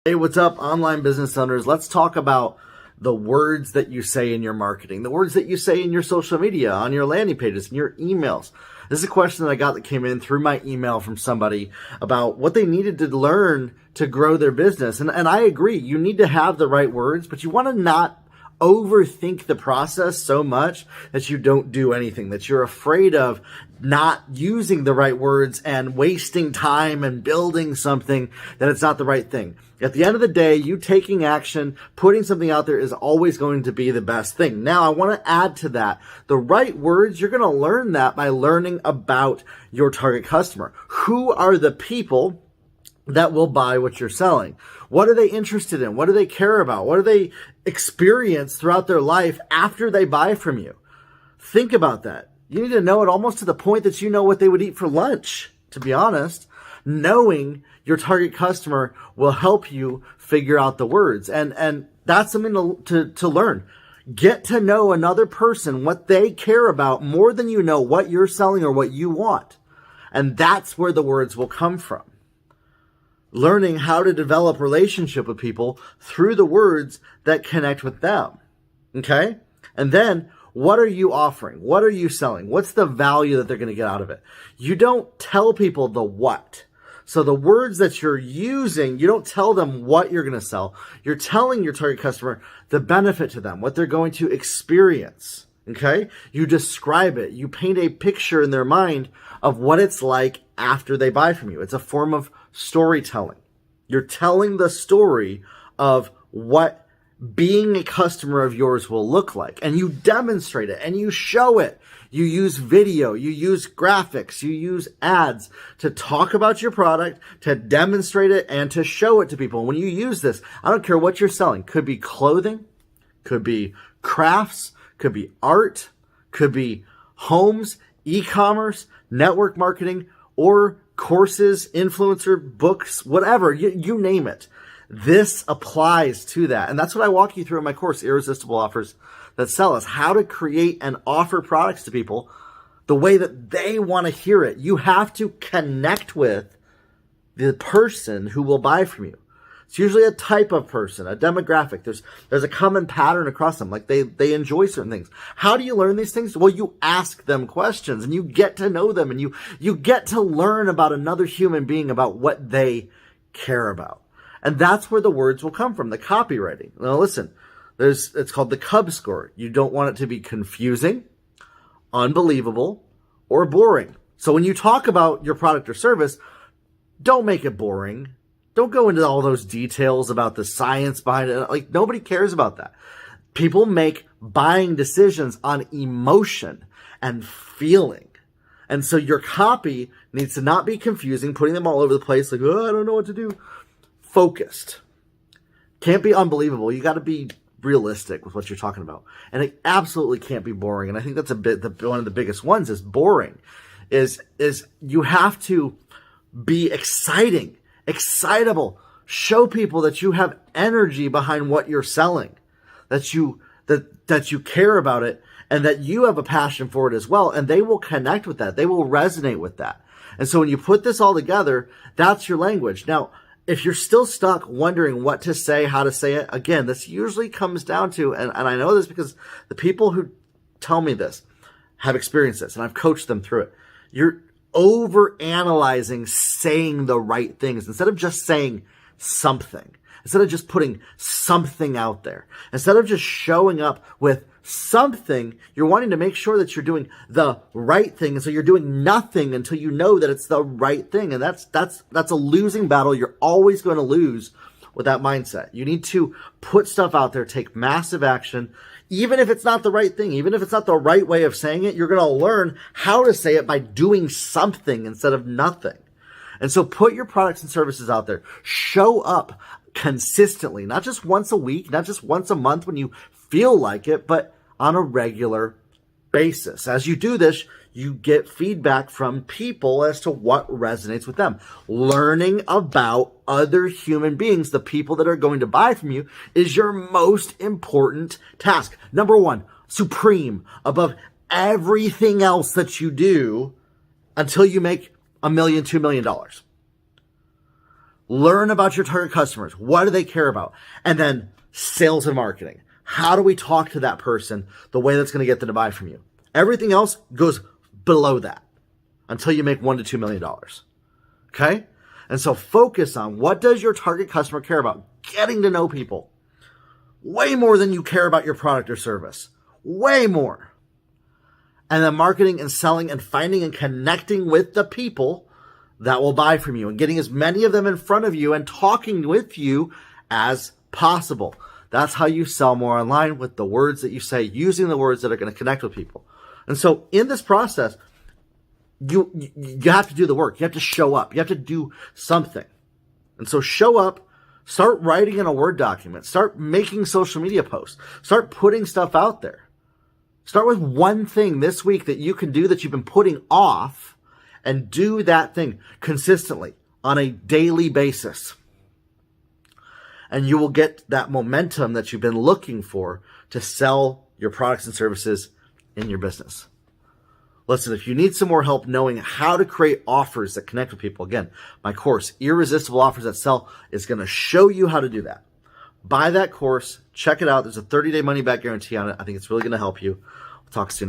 Hey, what's up, online business owners? Let's talk about the words that you say in your marketing, the words that you say in your social media, on your landing pages, in your emails. This is a question that I got that came in through my email from somebody about what they needed to learn to grow their business. And I agree, you need to have the right words, but you want to not overthink the process so much that you don't do anything, that you're afraid of not using the right words and wasting time and building something that it's not the right thing. At the end of the day, you taking action, putting something out there is always going to be the best thing. Now, I want to add to that. The right words, you're going to learn that by learning about your target customer. Who are the people that will buy what you're selling? What are they interested in? What do they care about? What do they experience throughout their life after they buy from you? Think about that. You need to know it almost to the point that you know what they would eat for lunch, to be honest. Knowing your target customer will help you figure out the words. And that's something to learn. Get to know another person, what they care about, more than you know what you're selling or what you want. And that's where the words will come from. Learning how to develop relationship with people through the words that connect with them. Okay? And then, what are you offering? What are you selling? What's the value that they're going to get out of it? You don't tell people the what. So the words that you're using, you don't tell them what you're going to sell. You're telling your target customer the benefit to them, what they're going to experience. Okay? You describe it. You paint a picture in their mind of what it's like after they buy from you. It's a form of storytelling. You're telling the story of what being a customer of yours will look like, and you demonstrate it and you show it. You use video, you use graphics, you use ads to talk about your product, to demonstrate it, and to show it to people. When you use this, I don't care what you're selling. Could be clothing, could be crafts, could be art, could be homes, e-commerce, network marketing, or courses, influencer, books, whatever, you name it. This applies to that. And that's what I walk you through in my course, Irresistible Offers That Sell, is how to create and offer products to people the way that they want to hear it. You have to connect with the person who will buy from you. It's usually a type of person, a demographic. There's a common pattern across them. Like they enjoy certain things. How do you learn these things? Well, you ask them questions and you get to know them, and you get to learn about another human being, about what they care about. And that's where the words will come from, the copywriting. Now listen, it's called the Cub score. You don't want it to be confusing, unbelievable, or boring. So when you talk about your product or service, don't make it boring. Don't go into all those details about the science behind it. Like, nobody cares about that. People make buying decisions on emotion and feeling. And so your copy needs to not be confusing, putting them all over the place, like, oh, I don't know what to do. Focused. Can't be unbelievable. You got to be realistic with what you're talking about. And it absolutely can't be boring. And I think that's one of the biggest ones is boring. Is you have to be exciting, excitable. Show people that you have energy behind what you're selling, that you care about it, and that you have a passion for it as well. And they will connect with that. They will resonate with that. And so when you put this all together, that's your language. Now, if you're still stuck wondering what to say, how to say it, again, this usually comes down to, and I know this because the people who tell me this have experienced this, and I've coached them through it. You're over-analyzing saying the right things instead of just saying something. Instead of just putting something out there. Instead of just showing up with something, you're wanting to make sure that you're doing the right thing. And so you're doing nothing until you know that it's the right thing. And that's a losing battle. You're always going to lose with that mindset. You need to put stuff out there, take massive action. Even if it's not the right thing, even if it's not the right way of saying it, you're going to learn how to say it by doing something instead of nothing. And so put your products and services out there. Show up consistently, not just once a week, not just once a month when you feel like it, but on a regular basis. As you do this, you get feedback from people as to what resonates with them. Learning about other human beings, the people that are going to buy from you, is your most important task. Number one, supreme, above everything else that you do until you make $1 million, $2 million. Learn about your target customers. What do they care about? And then sales and marketing. How do we talk to that person the way that's going to get them to buy from you? Everything else goes below that until you make $1 to $2 million. Okay? And so focus on what does your target customer care about? Getting to know people. Way more than you care about your product or service. Way more. And then marketing and selling and finding and connecting with the people that will buy from you and getting as many of them in front of you and talking with you as possible. That's how you sell more online, with the words that you say, using the words that are going to connect with people. And so in this process, you have to do the work. You have to show up. You have to do something. And so show up, start writing in a Word document, start making social media posts, start putting stuff out there. Start with one thing this week that you can do that you've been putting off, and do that thing consistently on a daily basis. And you will get that momentum that you've been looking for to sell your products and services in your business. Listen, if you need some more help knowing how to create offers that connect with people, again, my course, Irresistible Offers That Sell, is going to show you how to do that. Buy that course. Check it out. There's a 30-day money-back guarantee on it. I think it's really going to help you. We'll talk soon, everybody.